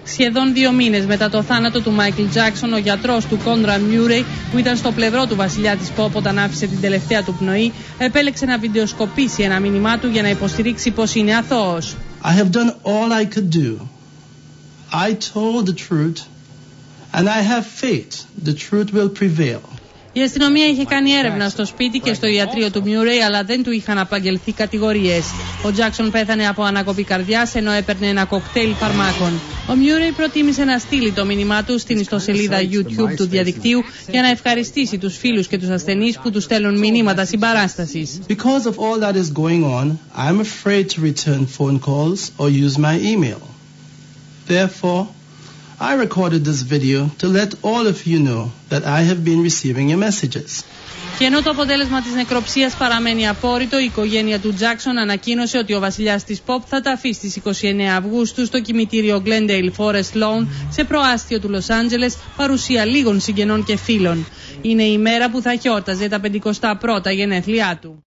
Σχεδόν 2 μήνες μετά το θάνατο του Μάικλ Τζάκσον, ο γιατρός του Κόντραν Μιούρεϊ, που ήταν στο πλευρό του βασιλιά της pop όταν άφησε την τελευταία του πνοή, επέλεξε να βιντεοσκοπήσει ένα μήνυμά του για να υποστηρίξει πως είναι αθώος. I have done all I could do. I told the truth and I have faith the truth will prevail. Η αστυνομία είχε κάνει έρευνα στο σπίτι και στο ιατρείο του Μιούρεϊ, αλλά δεν του είχαν απαγγελθεί κατηγορίες. Ο Τζάκσον πέθανε από ανακοπή καρδιάς ενώ έπαιρνε ένα κοκτέιλ φαρμάκων. Ο Μιούρεϊ προτίμησε να στείλει το μήνυμά του στην ιστοσελίδα YouTube του διαδικτύου για να ευχαριστήσει τους φίλους και τους ασθενείς που του στέλνουν μηνύματα συμπαράστασης. Because of all that is going on, I'm afraid to return phone calls or use my email. Therefore, I recorded this video to let all of you know that I have been receiving your messages. Και ενώ το αποτέλεσμα της νεκροψίας παραμένει απόρριτο, η οικογένεια του Τζάκσον ανακοίνωσε ότι ο βασιλιάς της pop θα ταφεί στις 29 Αυγούστου στο κημητήριο Glendale Forest Lawn σε προάστιο του Λος Άντζελες, παρουσία λίγων συγγενών και φίλων. Είναι η μέρα που θα γιόρταζε τα 51 γενέθλιά του.